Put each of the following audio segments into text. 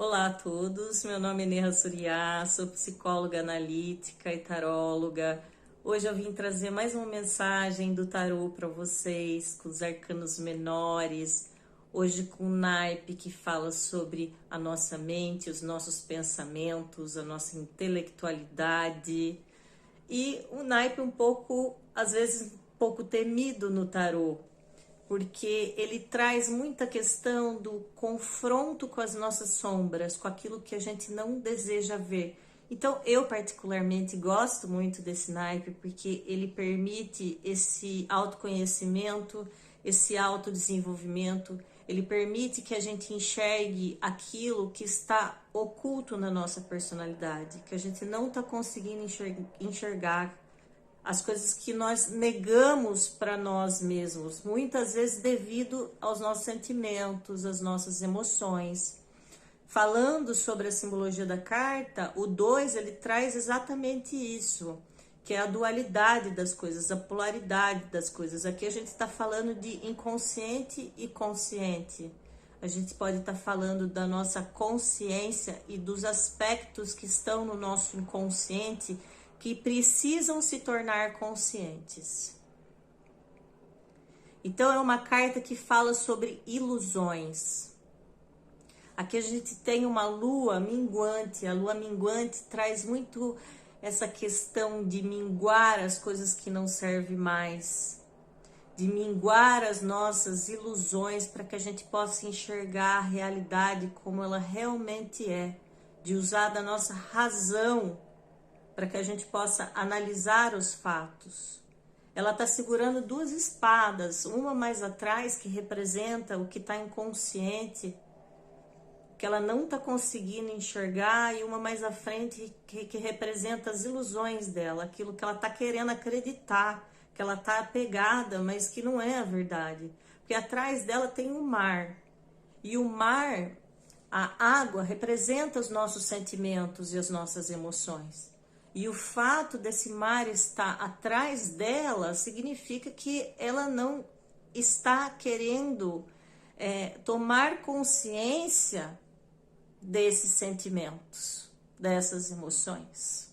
Olá a todos, meu nome é Neha Surya, sou psicóloga analítica e taróloga. Hoje eu vim trazer mais uma mensagem do tarô para vocês, com os arcanos menores, hoje com um naipe que fala sobre a nossa mente, os nossos pensamentos, a nossa intelectualidade e um naipe um pouco, às vezes, um pouco temido no tarô, porque ele traz muita questão do confronto com as nossas sombras, com aquilo que a gente não deseja ver. Então, eu particularmente gosto muito desse naipe, porque ele permite esse autoconhecimento, esse autodesenvolvimento, ele permite que a gente enxergue aquilo que está oculto na nossa personalidade, que a gente não está conseguindo enxergar, as coisas que nós negamos para nós mesmos, muitas vezes devido aos nossos sentimentos, às nossas emoções. Falando sobre a simbologia da carta, o 2 ele traz exatamente isso, que é a dualidade das coisas, a polaridade das coisas. Aqui a gente está falando de inconsciente e consciente. A gente pode estar falando da nossa consciência e dos aspectos que estão no nosso inconsciente que precisam se tornar conscientes. Então é uma carta que fala sobre ilusões. Aqui a gente tem uma lua minguante. A lua minguante traz muito essa questão de minguar as coisas que não servem mais, de minguar as nossas ilusões para que a gente possa enxergar a realidade como ela realmente é, de usar da nossa razão para que a gente possa analisar os fatos. Ela está segurando duas espadas, uma mais atrás que representa o que está inconsciente, que ela não está conseguindo enxergar, e uma mais à frente que representa as ilusões dela, aquilo que ela está querendo acreditar, que ela está apegada, mas que não é a verdade. Porque atrás dela tem o mar, e o mar, a água, representa os nossos sentimentos e as nossas emoções. E o fato desse mar estar atrás dela significa que ela não está querendo tomar consciência desses sentimentos, dessas emoções.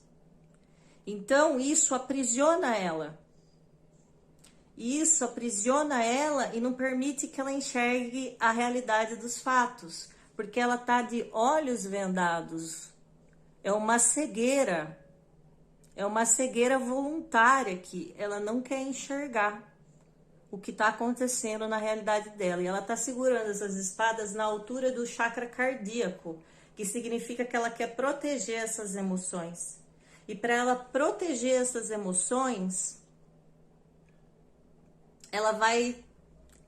Então isso aprisiona ela. Isso aprisiona ela e não permite que ela enxergue a realidade dos fatos, porque ela está de olhos vendados. É uma cegueira. É uma cegueira voluntária que ela não quer enxergar o que está acontecendo na realidade dela. E ela está segurando essas espadas na altura do chakra cardíaco, que significa que ela quer proteger essas emoções. E para ela proteger essas emoções, ela vai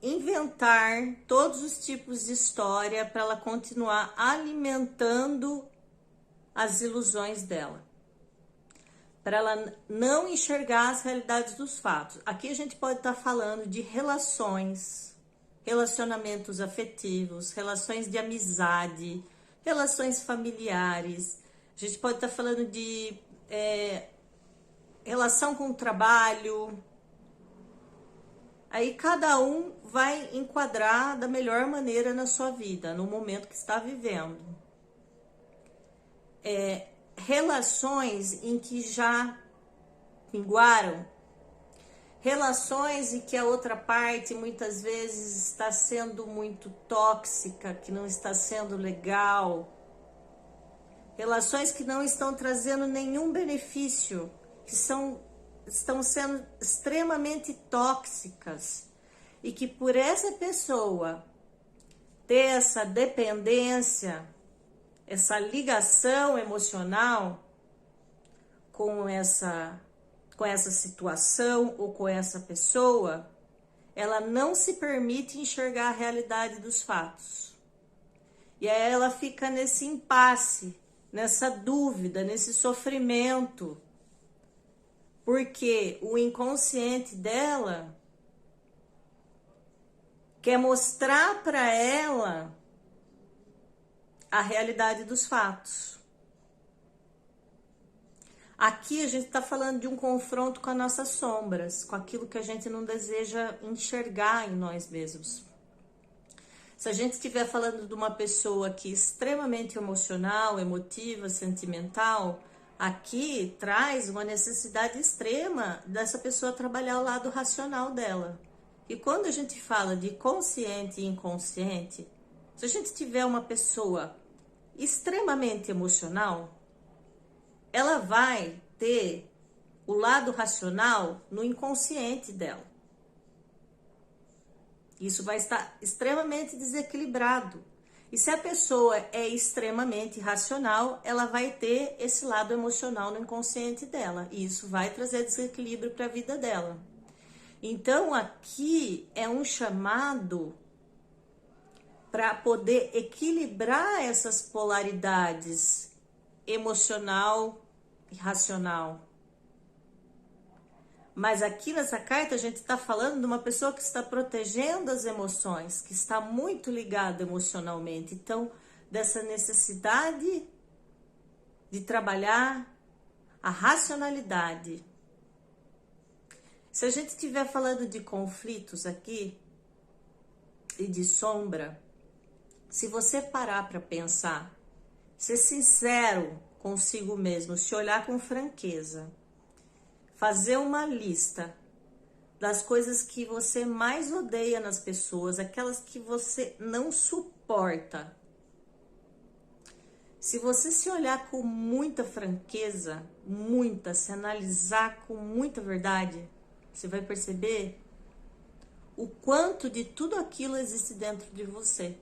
inventar todos os tipos de história para ela continuar alimentando as ilusões dela, para ela não enxergar as realidades dos fatos. Aqui a gente pode estar falando de relações, relacionamentos afetivos, relações de amizade, relações familiares. A gente pode estar falando de relação com o trabalho. Aí cada um vai enquadrar da melhor maneira na sua vida, no momento que está vivendo. Relações em que já minguaram, relações em que a outra parte muitas vezes está sendo muito tóxica, que não está sendo legal, relações que não estão trazendo nenhum benefício, que estão sendo extremamente tóxicas, e que por essa pessoa ter essa dependência, essa ligação emocional com essa situação ou com essa pessoa, ela não se permite enxergar a realidade dos fatos. E aí ela fica nesse impasse, nessa dúvida, nesse sofrimento, porque o inconsciente dela quer mostrar para ela a realidade dos fatos. Aqui a gente está falando de um confronto com as nossas sombras, com aquilo que a gente não deseja enxergar em nós mesmos. Se a gente estiver falando de uma pessoa que é extremamente emocional, emotiva, sentimental, aqui traz uma necessidade extrema dessa pessoa trabalhar o lado racional dela. E quando a gente fala de consciente e inconsciente, se a gente tiver uma pessoa extremamente emocional, ela vai ter o lado racional no inconsciente dela. Isso vai estar extremamente desequilibrado. E se a pessoa é extremamente racional, ela vai ter esse lado emocional no inconsciente dela. E isso vai trazer desequilíbrio para a vida dela. Então, aqui é um chamado para poder equilibrar essas polaridades emocional e racional. Mas aqui nessa carta a gente está falando de uma pessoa que está protegendo as emoções, que está muito ligada emocionalmente. Então, dessa necessidade de trabalhar a racionalidade. Se a gente estiver falando de conflitos aqui e de sombra, se você parar para pensar, ser sincero consigo mesmo, se olhar com franqueza, fazer uma lista das coisas que você mais odeia nas pessoas, aquelas que você não suporta. Se você se olhar com muita franqueza, se analisar com muita verdade, você vai perceber o quanto de tudo aquilo existe dentro de você.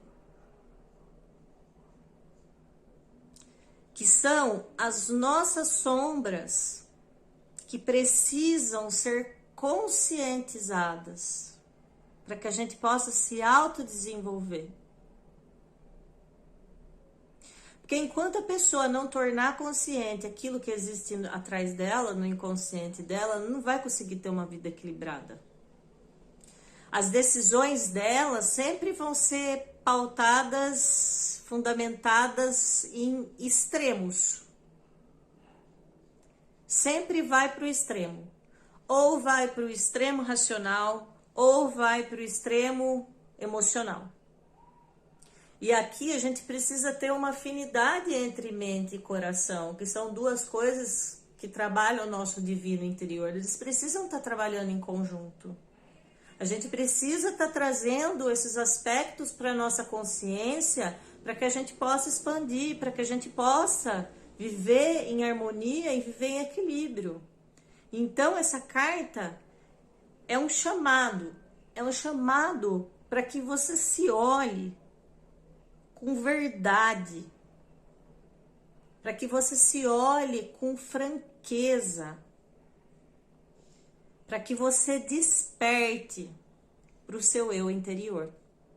Que são as nossas sombras que precisam ser conscientizadas para que a gente possa se autodesenvolver. Porque enquanto a pessoa não tornar consciente aquilo que existe atrás dela, no inconsciente dela, não vai conseguir ter uma vida equilibrada. As decisões dela sempre vão ser pautadas, fundamentadas em extremos. Sempre vai para o extremo. Ou vai para o extremo racional, ou vai para o extremo emocional. E aqui a gente precisa ter uma afinidade entre mente e coração, que são duas coisas que trabalham o nosso divino interior. Eles precisam estar trabalhando em conjunto. A gente precisa estar trazendo esses aspectos para a nossa consciência, para que a gente possa expandir, para que a gente possa viver em harmonia e viver em equilíbrio. Então, essa carta é um chamado para que você se olhe com verdade, para que você se olhe com franqueza, para que você desperte para o seu eu interior.